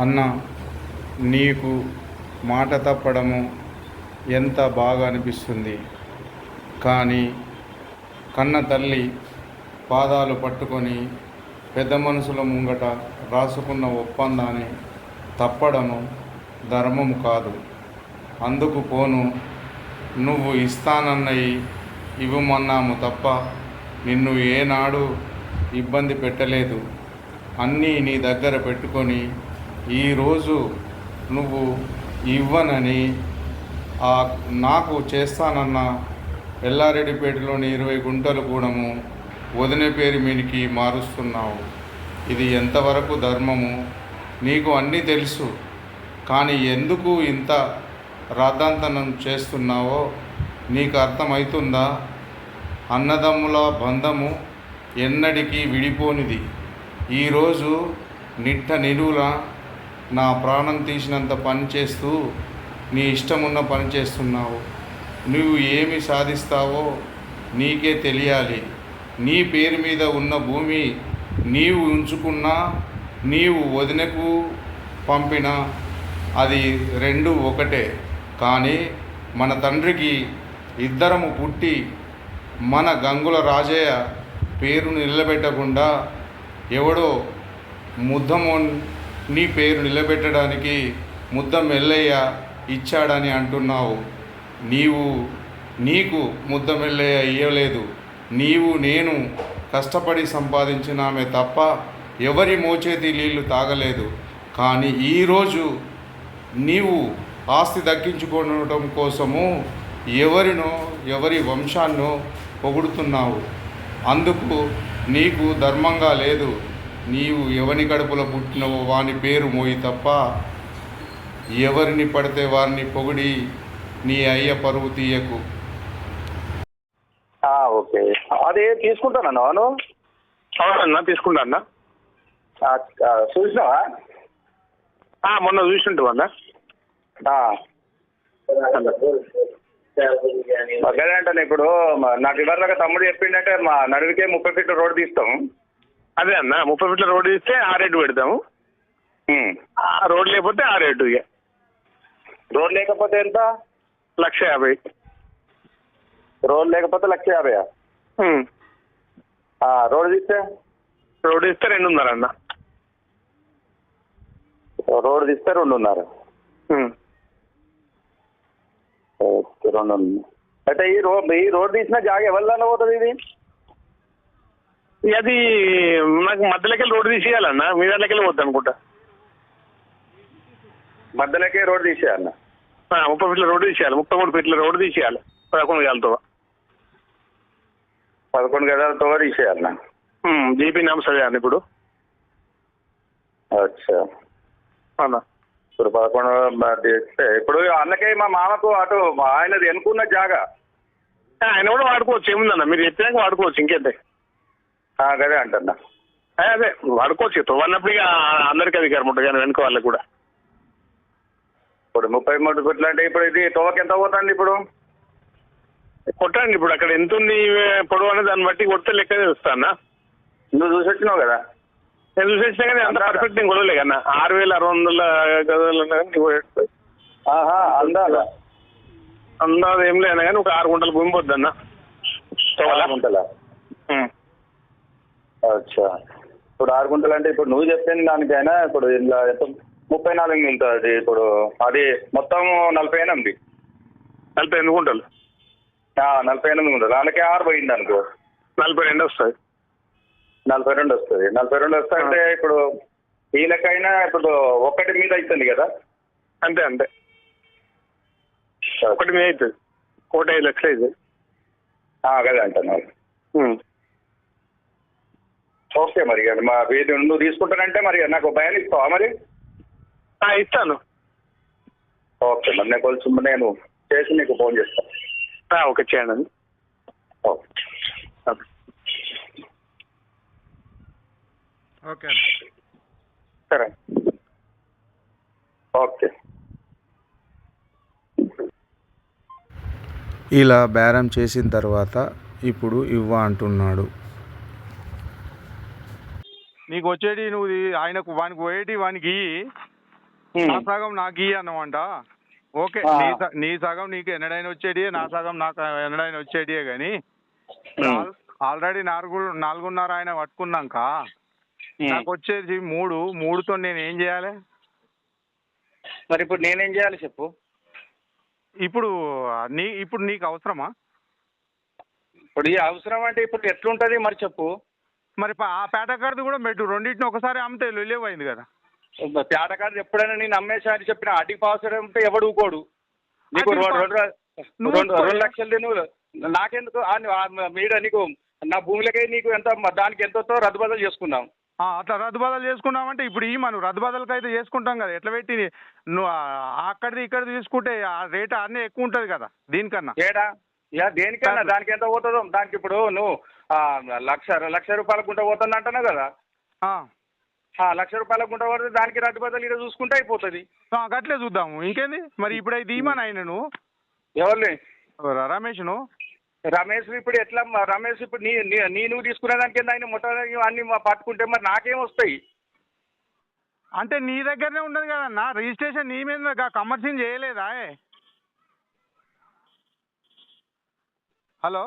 అన్న, నీకు మాట తప్పడము ఎంత బాగా అనిపిస్తుంది. కానీ కన్న తల్లి పాదాలు పట్టుకొని పెద్ద మనుషుల ముంగట రాసుకున్న ఒప్పందాన్ని తప్పడము ధర్మము కాదు. అందుకు పోను నువ్వు ఇస్తానన్నయి ఇవ్వమన్నాము తప్ప నిన్ను ఏనాడు ఇబ్బంది పెట్టలేదు. అన్నీ నీ దగ్గర పెట్టుకొని ఈరోజు నువ్వు ఇవ్వనని నాకు చేస్తానన్న ఎల్లారెడ్డిపేటలోని 20 గుంటలు కూడము వదిన పేరు మీనికి మారుస్తున్నావు. ఇది ఎంతవరకు ధర్మము? నీకు అన్నీ తెలుసు, కానీ ఎందుకు ఇంత రాద్ధాంతనం చేస్తున్నావో నీకు అర్థమవుతుందా? అన్నదమ్ముల బంధము ఎన్నటికీ విడిపోనిది. ఈరోజు నిట్ట నిలువున నా ప్రాణం తీసినంత పని చేస్తూ నీ ఇష్టమున్న పని చేస్తున్నావు. నువ్వు ఏమి సాధిస్తావో నీకే తెలియాలి. నీ పేరు మీద ఉన్న భూమి నీవు ఉంచుకున్నా, నీవు వదినకు పంపినా అది రెండు ఒకటే. కానీ మన తండ్రికి ఇద్దరము పుట్టి మన గంగుల రాజయ్య పేరు నిలబెట్టకుండా ఎవడో నీ పేరు నిలబెట్టడానికి ముద్దం ఎల్లయ్య ఇచ్చాడని అంటున్నావు. నీకు ముద్దం ఎల్లయ్య ఇయ్యలేదు. నేను కష్టపడి సంపాదించినామే తప్ప ఎవరి మోచేతి నీళ్లు తాగలేదు. కానీ ఈరోజు నీవు ఆస్తి దక్కించుకోవడం కోసము ఎవరి వంశాన్నో పొగుడుతున్నావు. అందుకు నీకు ధర్మంగా లేదు. నీవు ఎవని కడుపులో పుట్టినవో వాని పేరు మోయి తప్ప ఎవరిని పడితే వారిని పొగిడి నీ అయ్య పరువు తీయకు. ఓకే, అదే తీసుకుంటానన్నా. అవునన్నా, తీసుకుంటా అన్న. చూసినావా? మొన్న చూసింటావు అన్న. అదే అంటే ఇప్పుడు నాకు ఇవరలాగా తమ్ముడు చెప్పిందంటే మా నడువికే 30 ఫీట్ల రోడ్డు తీస్తాం. అదే అన్న, 30 ఫీట్ల రోడ్డు తీస్తే ఆ రేటు పెడతాము. రోడ్ లేకపోతే ఆ రేటు. ఇక రోడ్ లేకపోతే ఎంత? 1,50,000. రోడ్ లేకపోతే 1,50,000. రోడ్ తీస్తే? రోడ్ తీస్తే 2.5 అన్న. రోడ్ తీస్తే 2.5. ఓకే, 2.5. అంటే ఈ రోడ్ తీసిన జాగా ఎవరిదాకా పోతుంది? అది నాకు మధ్యలోకి రోడ్డు తీసేయాలన్న, మీ దాంట్లోకి పోద్ది అనుకుంటా. మధ్యలోకే రోడ్డు తీసేయాలన్న? 30 ఫీట్ల రోడ్డు తీసేయాలి, 33 ఫీట్ల రోడ్డు తీసేయాలి. 11 గజాలతో 11 గజాలతో తీసేయాలన్న. జీపీ నామ్స్ అదే అన్న ఇప్పుడు. అచ్చా అన్న, ఇప్పుడు 11 ఇప్పుడు అన్నకే మా మామకు అటు ఆయనది ఎన్నుకున్న జాగా ఆయన కూడా వాడుకోవచ్చు. ఏముందన్న, మీరు చెప్పాక వాడుకోవచ్చు. ఇంకేంటే అదే అంటున్నా. అదే వాడుకోవచ్చు. తోవన్నప్పుడు ఇక అందరికీ అధికారం ఉంటుంది, కానీ వెనుక వాళ్ళకి కూడా. ఇప్పుడు 33 ఫీట్లు అంటే ఇప్పుడు ఇది తోవకి ఎంత పోతుంది? ఇప్పుడు కొట్టండి. ఇప్పుడు అక్కడ ఎంత ఉంది పొడవు అనేది దాన్ని బట్టి కొడితే లెక్క తెలుస్తా అన్న. నువ్వు చూసి వచ్చినావు కదా? నేను చూసి వచ్చినా కానీ అంత పర్ఫెక్ట్ నేను కొడవలే కన్నా. 6,600 గజాలు అందాదా? అందాది ఏం లేదు కానీ ఒక 6 గుంటలు భూమి పోద్ది అన్న. 6 గుంటలా? అచ్చా, ఇప్పుడు 6 గుంటలు అంటే ఇప్పుడు నువ్వు చెప్పిన దానికైనా ఇప్పుడు ఇలా 34 మిగులుతుంది. ఇప్పుడు అది మొత్తం 48. 48 గుంటలు. 48 గుంటలు. దానికే 6 పోయింది అనుకో, 42 వస్తుంది. 42 వస్తుంది. 42 వస్తే అంటే ఇప్పుడు ఈ లెక్క అయినా ఇప్పుడు 1 మీద అవుతుంది కదా? అంతే అంతే, 1 మీద అవుతుంది. 1,5 లక్షలు అవుతుంది. కదా అంటున్నారు. ఓకే, మరి మా వీధి నువ్వు తీసుకుంటానంటే మరి నాకు భయం ఇస్తావా మరి? ఇస్తాను. ఓకే, మరి నేను కొంచెం నేను చేసి నీకు ఫోన్ చేస్తాను. ఓకే, చేయండి. ఓకే సరే. ఓకే, ఇలా బేరం చేసిన తర్వాత ఇప్పుడు అంటున్నాడు. నీకు వచ్చేటి నువ్వు ఆయనకు వానికి పోయేటి వానికి నా సగం నాకు ఇయ్యి అన్నమాట. ఓకే, నీ సగం నీకు ఎన్నడైనా వచ్చేటియే, నా సగం నాకు ఎన్నడైనా వచ్చేటియే. కానీ ఆల్రెడీ 4.5 ఆయన పట్టుకున్నాక నాకు వచ్చేది 3తో నేను ఏం చేయాలి? మరి ఇప్పుడు నేనేం చేయాలి చెప్పు? ఇప్పుడు నీకు అవసరమా? ఇప్పుడు ఈ అవసరం అంటే ఇప్పుడు ఎట్లుంటది మరి చెప్పు. మరి ఆ పేటకాడిది కూడా పెట్టు, రెండింటిని ఒకసారి అమ్మితే లేవైంది కదా. పేటకాడు ఎప్పుడైనా నేను అమ్మేసా అని చెప్పిన అడిగి పాస్ ఉంటే ఎవడు ఊకోడు. నీకు 2 లక్షలు నువ్వు నాకెందుకు నీకు నా భూమిలకే నీకు ఎంత దానికి ఎంతో రద్దుబదలు చేసుకుందాం. అట్లా రద్దుబదలు చేసుకున్నామంటే ఇప్పుడు మనం రద్దుబదలకి అయితే చేసుకుంటాం కదా. ఎట్లా పెట్టి నువ్వు అక్కడిది ఇక్కడ తీసుకుంటే ఆ రేట్ అన్నీ ఎక్కువ ఉంటుంది కదా దీనికన్నా. ఏడా దేనికన్నా దానికి ఎంత పోతుందో. దానికి ఇప్పుడు నువ్వు లక్ష రూపాయల గుంట పోతుంది అంటున్నావు కదా. 1,00,000 రూపాయల గుంట పడితే దానికి రద్దుబదలు ఇక్కడ చూసుకుంటే అయిపోతుంది. అట్లే చూద్దాము, ఇంకేంది. మరి ఇప్పుడైతే ఈమని ఆయన నువ్వు ఎవరిని? రమేష్ను. రమేష్ ఇప్పుడు ఎట్లా? రమేష్ ఇప్పుడు నువ్వు తీసుకునే దానికి ఆయన మొత్తం అన్ని పట్టుకుంటే మరి నాకేం వస్తాయి? అంటే నీ దగ్గరనే ఉండదు కదన్నా రిజిస్ట్రేషన్, నీ మీద కమర్షియల్ చేయలేదా? హలో.